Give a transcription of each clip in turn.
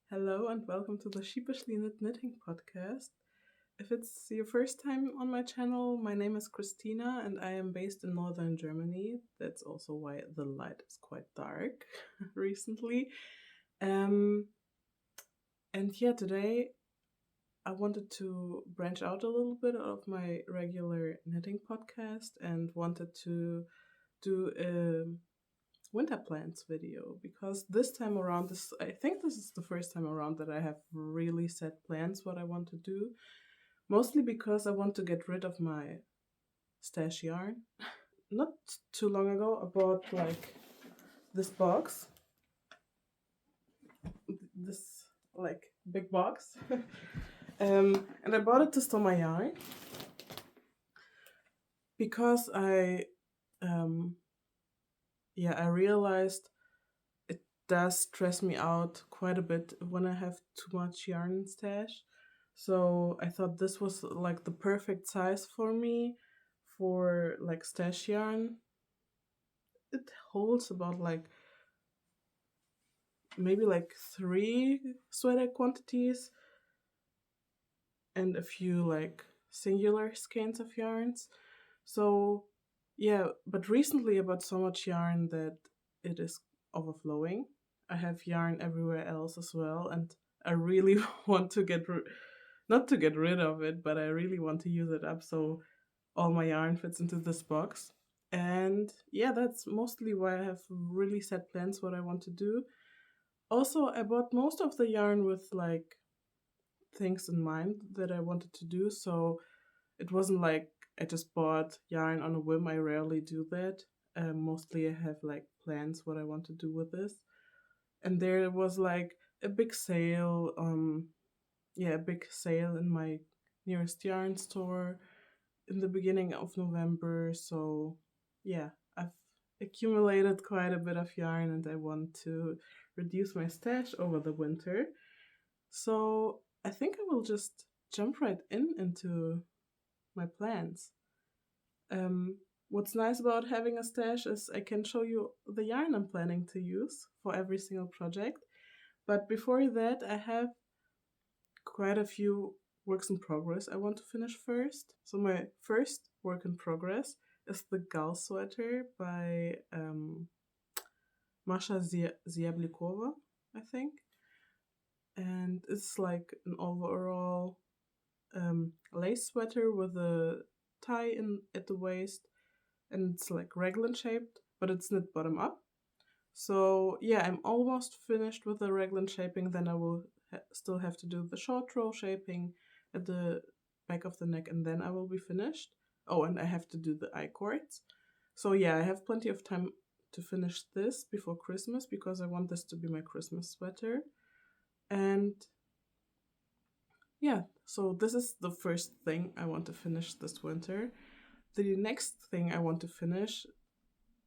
Hello and welcome to the Sheepishly Knitting Podcast. If it's your first time on my channel, my name is Christina and I am based in northern Germany. That's also why the light is quite dark recently. Um, today I wanted to branch out a little bit of my regular knitting podcast and wanted to do a winter plans video because this time around, I think this is the first time around that I have really set plans what I want to do, mostly because I want to get rid of my stash yarn. Not too long ago I bought like this box, this like big box, and I bought it to store my yarn because I realized it does stress me out quite a bit when I have too much yarn in stash. So I thought this was like the perfect size for me for like stash yarn. It holds about like maybe like 3 sweater quantities and a few like singular skeins of yarns. So yeah, but recently I bought so much yarn that it is overflowing. I have yarn everywhere else as well, and I really want to not to get rid of it, but I really want to use it up so all my yarn fits into this box. And yeah, that's mostly why I have really set plans what I want to do. Also, I bought most of the yarn with like things in mind that I wanted to do, so it wasn't like I just bought yarn on a whim. I rarely do that. Mostly I have like plans what I want to do with this. And there was like a big sale, a big sale in my nearest yarn store in the beginning of November. So yeah, I've accumulated quite a bit of yarn and I want to reduce my stash over the winter. So I think I will just jump right into my plans. Um, what's nice about having a stash is I can show you the yarn I'm planning to use for every single project. But before that, I have quite a few works in progress I want to finish first. So my first work in progress is the Gal sweater by Masha Ziablikova, I think. And it's like an overall lace sweater with a tie in at the waist, and it's like raglan shaped, but it's knit bottom up. So yeah, I'm almost finished with the raglan shaping. Then I will still have to do the short row shaping at the back of the neck, and then I will be finished. Oh, and I have to do the I-cords. So yeah, I have plenty of time to finish this before Christmas because I want this to be my Christmas sweater. And yeah, so this is the first thing I want to finish this winter. The next thing I want to finish,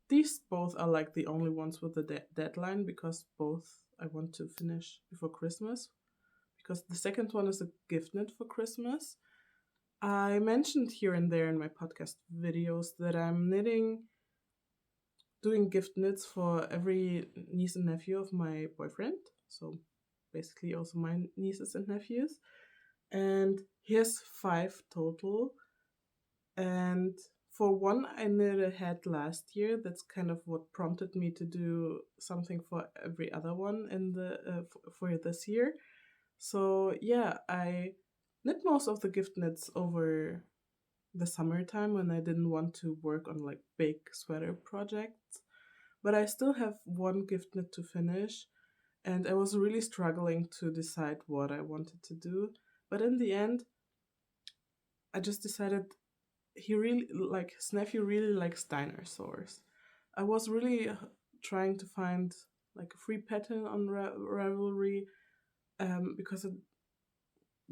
these both are like the only ones with the deadline because both I want to finish before Christmas. Because the second one is a gift knit for Christmas. I mentioned here and there in my podcast videos that I'm doing gift knits for every niece and nephew of my boyfriend. So basically also my nieces and nephews. And here's 5 total. And for one, I knit a hat last year. That's kind of what prompted me to do something for every other one in the for this year. So yeah, I knit most of the gift knits over the summertime when I didn't want to work on like big sweater projects. But I still have one gift knit to finish, and I was really struggling to decide what I wanted to do. But in the end, I just decided his nephew really likes dinosaurs. I was really trying to find like a free pattern on Ravelry because I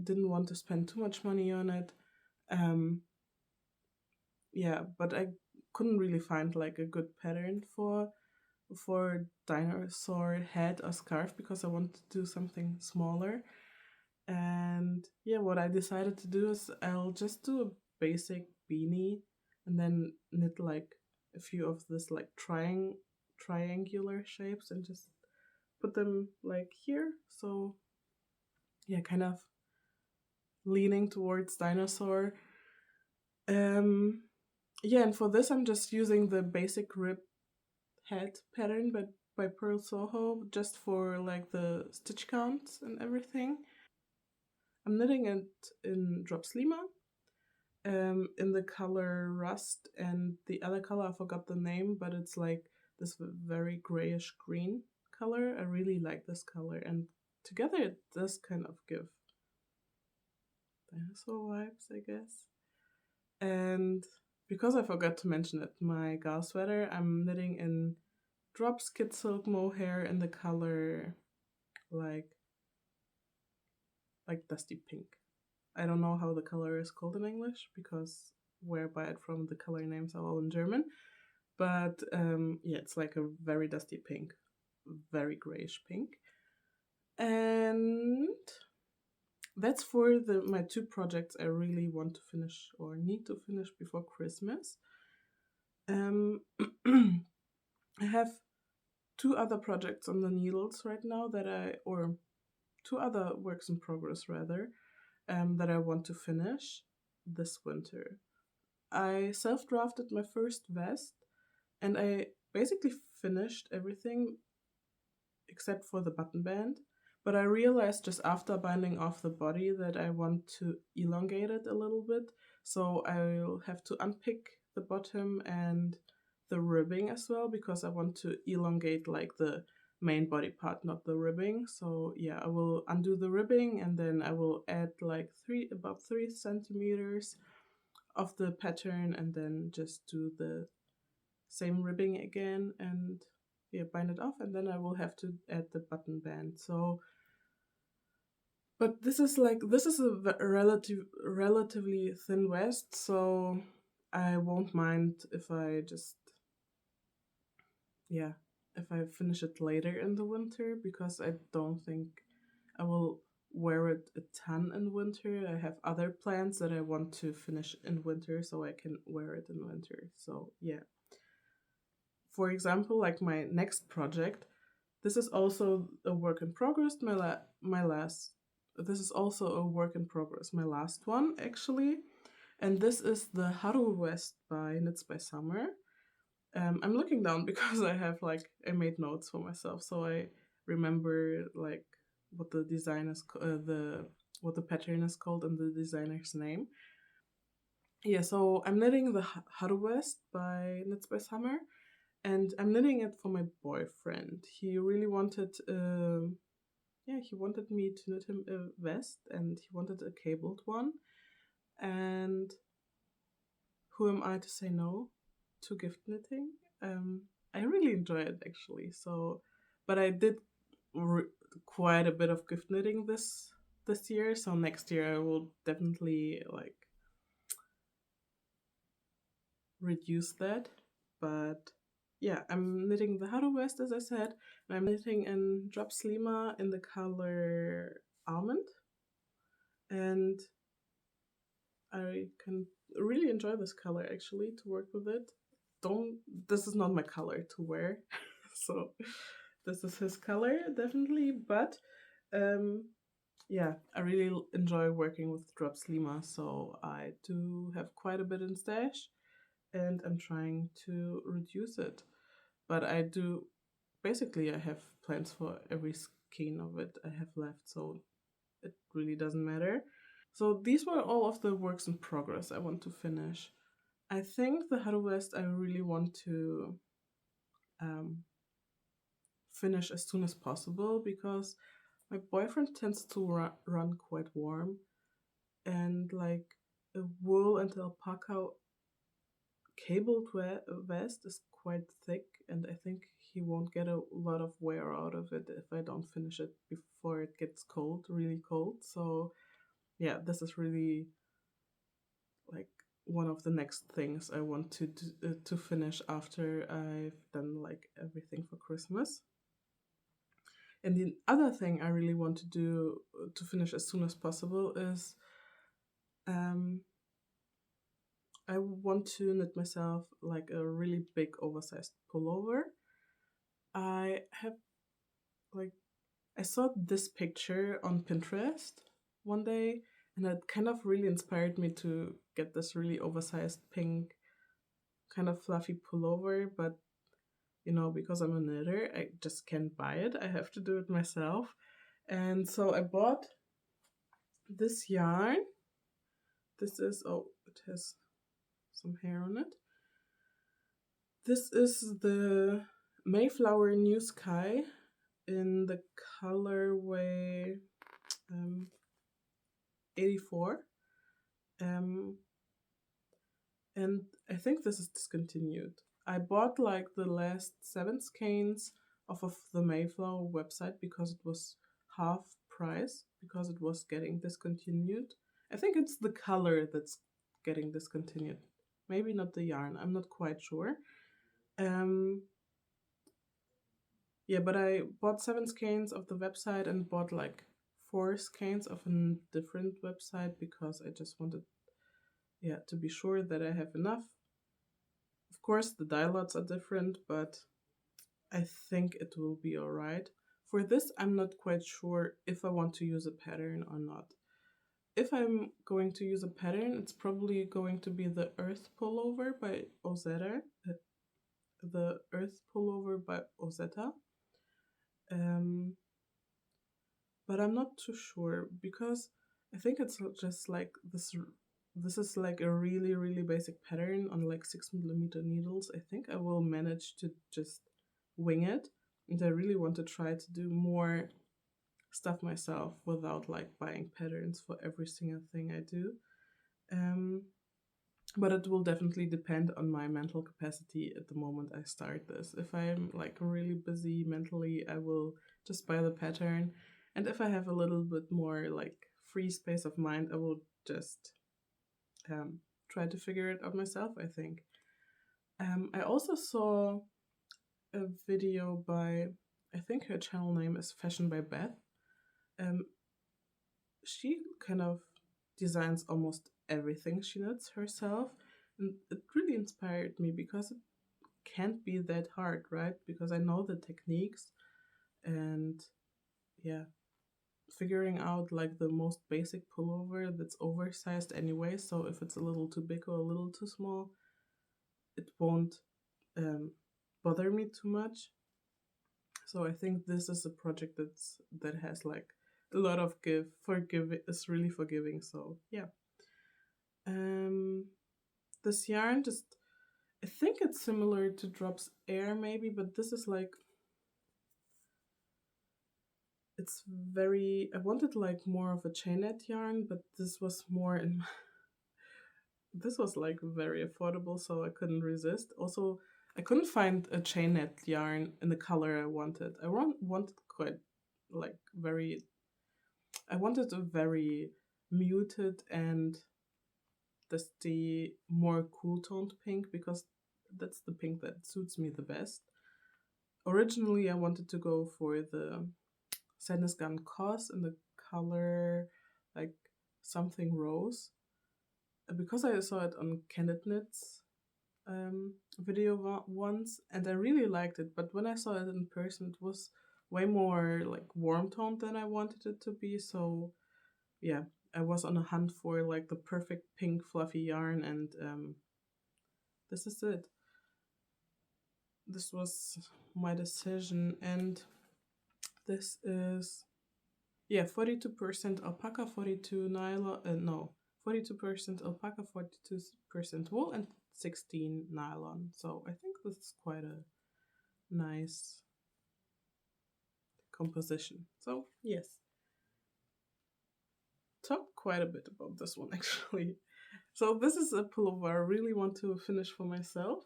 didn't want to spend too much money on it. Um, but I couldn't really find like a good pattern for dinosaur head or scarf because I wanted to do something smaller. And yeah, what I decided to do is I'll just do a basic beanie and then knit like a few of this like triangular shapes and just put them like here. So yeah, kind of leaning towards dinosaur. Um, yeah, and for this I'm just using the basic rib head pattern, but by Pearl Soho, just for like the stitch counts and everything. I'm knitting it in drops Lima, in the color rust, and the other color I forgot the name, but it's like this very grayish green color. I really like this color, and together it does kind of give dinosaur vibes, I guess. And because I forgot to mention it, my gal sweater I'm knitting in drops kid silk mohair in the color like dusty pink. I don't know how the color is called in English because where I buy it from, the color names are all in German. But yeah, it's like a very dusty pink, very grayish pink. And that's for my two projects I really want to finish or need to finish before Christmas. Um, I have two other projects on the needles right now or two other works in progress rather, that I want to finish this winter. I self drafted my first vest and I basically finished everything except for the button band. But I realized just after binding off the body that I want to elongate it a little bit. So I'll have to unpick the bottom and the ribbing as well because I want to elongate like the main body part, not the ribbing. So yeah, I will undo the ribbing and then I will add like about 3 centimeters of the pattern and then just do the same ribbing again and yeah, bind it off, and then I will have to add the button band. So, but this is a relatively thin vest, so I won't mind if I just yeah if I finish it later in the winter because I don't think I will wear it a ton in winter. I have other plans that I want to finish in winter so I can wear it in winter. So yeah. For example, like my next project, this is also a work in progress. My last. This is also a work in progress. My last one actually, and this is the Haru West by Knits by Summer. I'm looking down because I made notes for myself, so I remember like what the design is, what the pattern is called and the designer's name. Yeah, so I'm knitting the Haru West by Knits by Summer, and I'm knitting it for my boyfriend. He really wanted, he wanted me to knit him a vest, and he wanted a cabled one. And who am I to say no to gift knitting? I really enjoy it actually. So, but I did quite a bit of gift knitting this year. So next year I will definitely like reduce that. But yeah, I'm knitting the Haru West as I said, and I'm knitting in Drops Lima in the color Almond, and I can really enjoy this color actually to work with it. Don't This is not my color to wear, so this is his color definitely, but um yeah, I really enjoy working with Drops Lima, so I do have quite a bit in stash and I'm trying to reduce it. But I do basically I have plans for every skein of it I have left, so it really doesn't matter. So these were all of the works in progress I want to finish. I think the Haru West I really want to um, finish as soon as possible because my boyfriend tends to run quite warm, and like a wool and alpaca cabled vest is quite thick, and I think he won't get a lot of wear out of it if I don't finish it before it gets cold, really cold. So yeah, this is really like one of the next things I want to finish after I've done like everything for Christmas. And the other thing I really want to do to finish as soon as possible is um, I want to knit myself like a really big oversized pullover. I have like I saw this picture on Pinterest one day, and it kind of really inspired me to get this really oversized pink, kind of fluffy pullover. But because I'm a knitter, I just can't buy it. I have to do it myself. And so I bought this yarn. This is, oh, it has some hair on it. This is the Mayflower New Sky in the colorway 84. And I think this is discontinued. I bought like the last 7 skeins off of the Mayflower website because it was half price, because it was getting discontinued. I think it's the color that's getting discontinued. Maybe not the yarn, I'm not quite sure. Yeah, but I bought 7 skeins of the website and bought like 4 skeins of a different website because I just wanted, to be sure that I have enough. Of course, the dye lots are different, but I think it will be alright. For this, I'm not quite sure if I want to use a pattern or not. If I'm going to use a pattern, it's probably going to be the Earth Pullover by Ozetta. The Earth Pullover by Ozetta. But I'm not too sure because I think it's just like this. This is like a really, really basic pattern on like 6mm needles. I think I will manage to just wing it. And I really want to try to do more stuff myself without like buying patterns for every single thing I do. But it will definitely depend on my mental capacity at the moment I start this. If I'm like really busy mentally, I will just buy the pattern. And if I have a little bit more like free space of mind, I will just try to figure it out myself, I think. I also saw a video by, I think her channel name is Fashion by Beth. She kind of designs almost everything she knits herself, and it really inspired me because it can't be that hard, right? Because I know the techniques, and figuring out like the most basic pullover that's oversized anyway, so if it's a little too big or a little too small, it won't bother me too much. So I think this is a project that has like a lot of it's really forgiving. So yeah. This yarn I think it's similar to Drops Air maybe, but this is like, it's very, I wanted like more of a chainette yarn, but this was more this was like very affordable, so I couldn't resist. Also, I couldn't find a chainette yarn in the color I wanted. I wanted quite like I wanted a very muted and the more cool toned pink because that's the pink that suits me the best. Originally, I wanted to go for the Sadness Gun Cos in the color like something rose. Because I saw it on Candid Knits video once, and I really liked it, but when I saw it in person, it was way more like warm toned than I wanted it to be. So yeah, I was on a hunt for like the perfect pink fluffy yarn, and this is it. This was my decision, and this is 42% alpaca, 42 nylon, 42% alpaca, 42% wool, and 16 nylon. So I think this is quite a nice composition. So yes, talked quite a bit about this one actually. So this is a pullover I really want to finish for myself,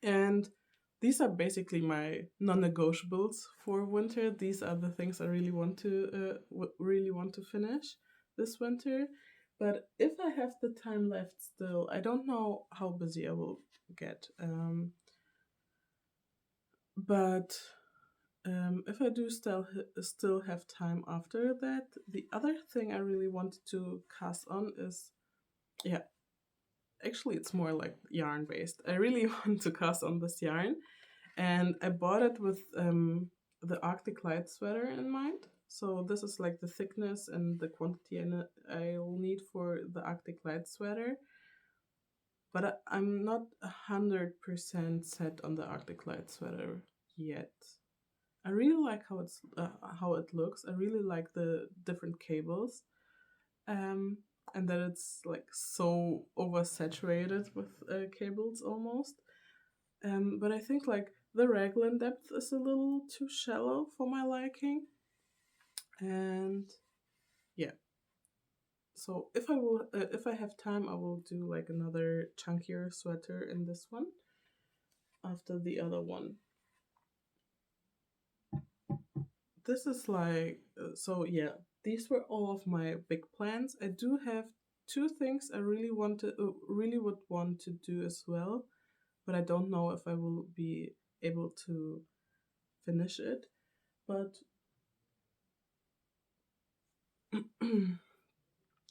and these are basically my non-negotiables for winter. These are the things I really want to finish this winter. But if I have the time left still, I don't know how busy I will get. But if I do still have time after that, the other thing I really wanted to cast on is, actually it's more like yarn based. I really want to cast on this yarn, and I bought it with the Arctic light sweater in mind. So this is like the thickness and the quantity I'll need for the Arctic light sweater. But I'm not 100% set on the Arctic light sweater yet. I really like how it looks. I really like the different cables, um, and that it's like so oversaturated with cables almost. But I think like the raglan depth is a little too shallow for my liking, and yeah. So if I have time, I will do like another chunkier sweater in this one after the other one. This is like so yeah. These were all of my big plans. I do have two things I really would want to do as well, but I don't know if I will be able to finish it. But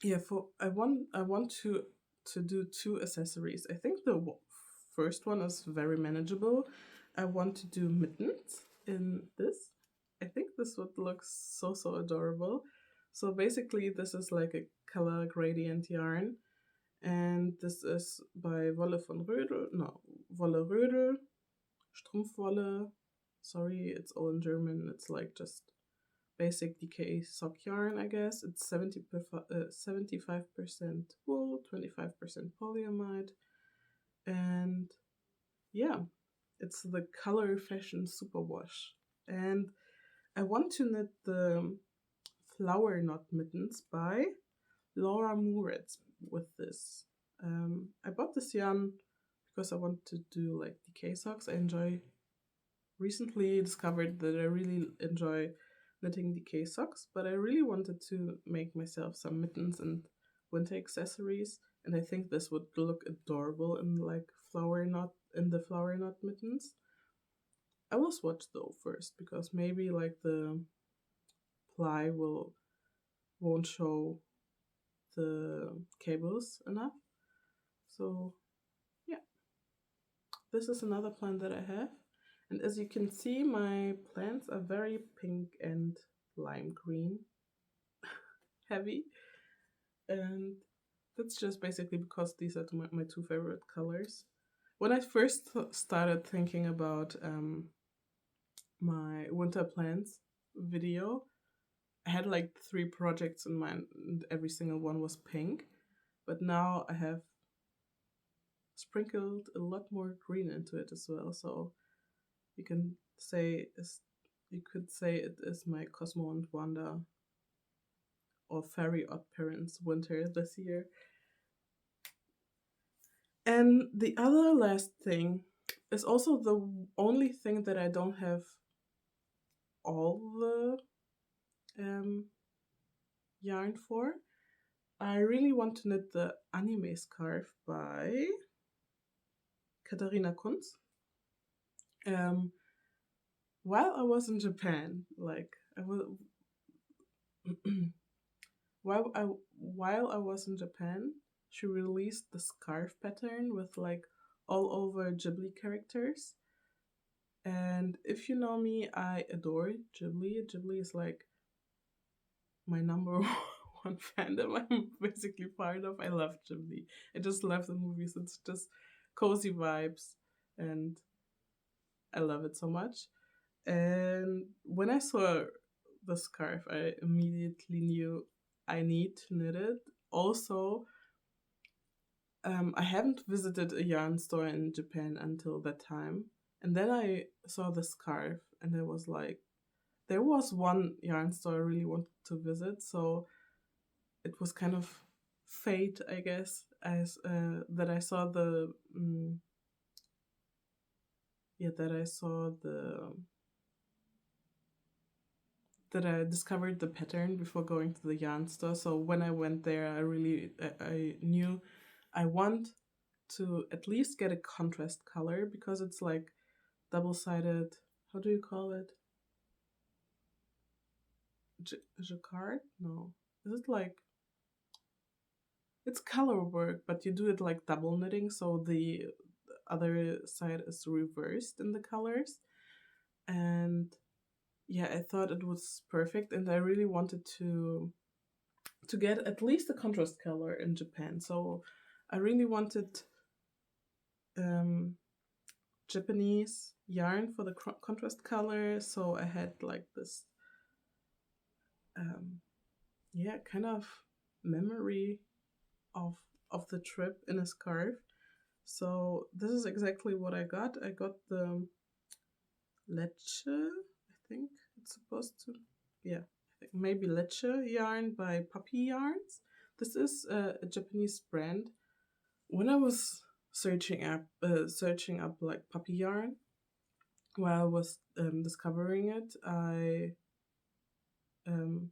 yeah, for I want to do two accessories. I think the first one is very manageable. I want to do mittens in this. I think this would look so adorable. So basically, this is like a color gradient yarn, and this is by Wolle von Rödel. No, Wolle Rödel, Strumpfwolle. Sorry, it's all in German. It's like just basic DK sock yarn, I guess. It's 75% wool, 25% polyamide, and yeah, it's the Color Fashion Superwash. And I want to knit the Flowerknot mittens by Laura Moritz with this. I bought this yarn because I want to do like DK socks. I recently discovered that I really enjoy knitting DK socks, but I really wanted to make myself some mittens and winter accessories, and I think this would look adorable in like the Flowerknot mittens. I will swatch though first because maybe like the ply won't show the cables enough. So yeah, this is another plant that I have. And as you can see, my plants are very pink and lime green heavy. And that's just basically because these are my two favorite colors. When I first started thinking about my winter plants video, I had like 3 projects in mind, and every single one was pink. But now I have sprinkled a lot more green into it as well. So you can say you could say it is my Cosmo and Wanda or Fairy Odd Parents winter this year. And the other last thing is also the only thing that I don't have all the yarn for. I really want to knit the anime scarf by Katharina Kunz. While I was in Japan, like I was while I was in Japan, she released the scarf pattern with like all over Ghibli characters. And if you know me, I adore Ghibli. Ghibli is like my number one fandom I'm basically part of. I love Ghibli. I just love the movies. It's just cozy vibes and I love it so much. And when I saw the scarf, I immediately knew I need to knit it. Also, I haven't visited a yarn store in Japan until that time. And then I saw the scarf and I was like, there was one yarn store I really wanted to visit. So it was kind of fate, I guess, as that I saw that I discovered the pattern before going to the yarn store. So when I went there, I knew I want to at least get a contrast color because it's like double-sided. How do you call it? Jacquard? No. Is it like it's color work, but you do it like double knitting, so the other side is reversed in the colors. And yeah, I thought it was perfect, and I really wanted to get at least a contrast color in Japan. So I really wanted um, Japanese yarn for the contrast color. So I had like this, um, yeah, kind of memory of the trip in a scarf. So this is exactly what I got. I got the Lecce, I think it's supposed to, yeah, I think maybe Lecce yarn by Puppy Yarns. This is a Japanese brand. When I was searching up like puppy yarn, while I was discovering it, um,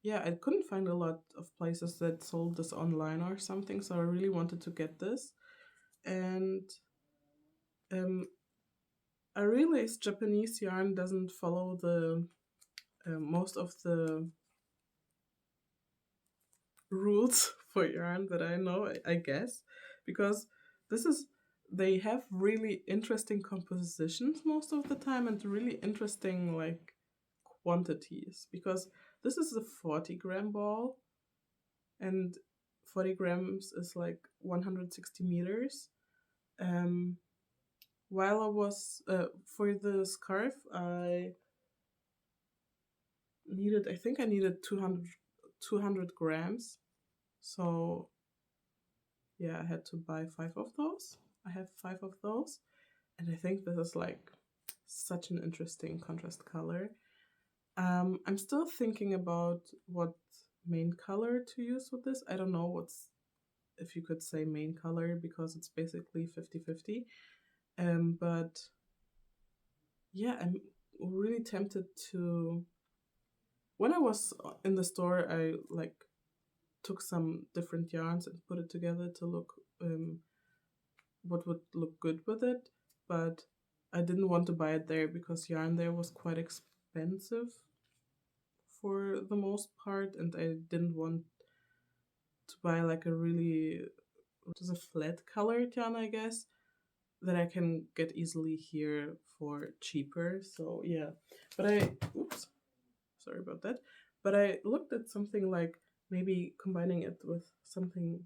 yeah, I couldn't find a lot of places that sold this online or something. So I really wanted to get this, and um, I realized Japanese yarn doesn't follow the most of the rules for yarn that I know, I guess, because this is they have really interesting compositions most of the time and really interesting like quantities, because this is a 40-gram ball, and 40 grams is like 160 meters. Um, while I was for the scarf, I think I needed 200 grams. So yeah, I had to buy 5 of those. I have 5 of those. And I think this is like such an interesting contrast color. I'm still thinking about what main color to use with this. I don't know if you could say main color, because it's basically 50-50. But yeah, I'm really tempted to. When I was in the store, I like took some different yarns and put it together to look what would look good with it, but I didn't want to buy it there because yarn there was quite expensive for the most part, and I didn't want to buy like a really just a flat colored yarn, I guess, that I can get easily here for cheaper. So yeah, but oops, sorry about that. But I looked at something like maybe combining it with something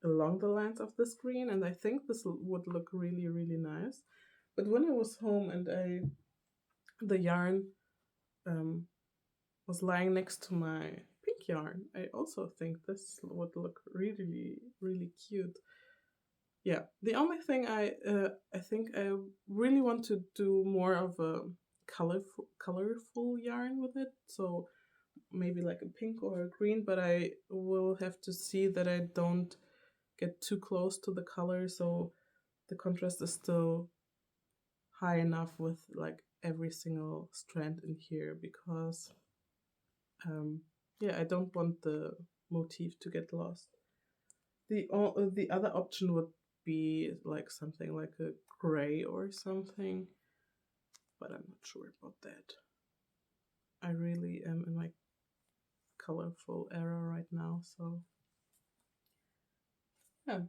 along the lines of this green, and I think this would look really, really nice. But when I was home and the yarn um, was lying next to my pink yarn, I also think this would look really, really cute. Yeah, the only thing I think I really want to do more of a colorful yarn with it. So maybe like a pink or a green, but I will have to see that I don't get too close to the color, so the contrast is still high enough with like every single strand in here, because yeah, I don't want the motif to get lost. The other option would be like something like a gray or something, but I'm not sure about that. I really am in my colorful era right now, so yeah.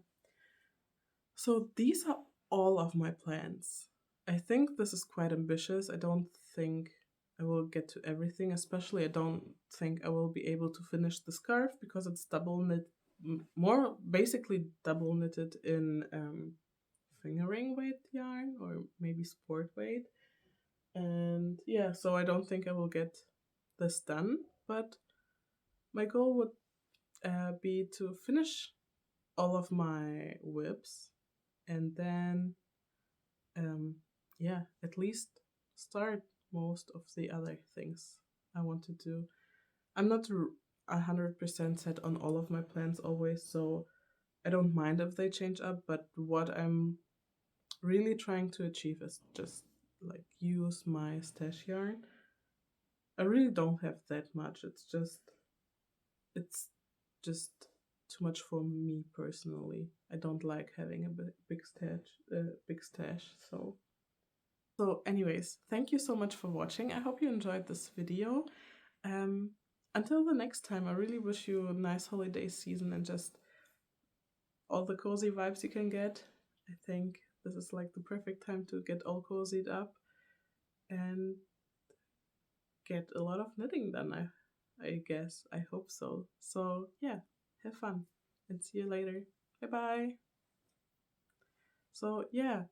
So these are all of my plans. I think this is quite ambitious. I don't think I will get to everything, especially I don't think I will be able to finish the scarf because it's double knit, more basically double knitted in fingering weight yarn or maybe sport weight. And yeah, so I don't think I will get this done, but my goal would be to finish all of my whips, and then yeah, at least start most of the other things I want to do. I'm not 100% set on all of my plans always, so I don't mind if they change up, but what I'm really trying to achieve is just like use my stash yarn. I really don't have that much. It's just too much for me personally. I don't like having a big stash. So anyways, thank you so much for watching. I hope you enjoyed this video. Um, until the next time, I really wish you a nice holiday season and just all the cozy vibes you can get. I think this is like the perfect time to get all cozied up. And get a lot of knitting done. I guess. I hope so. So yeah, have fun and see you later. Bye bye. So yeah,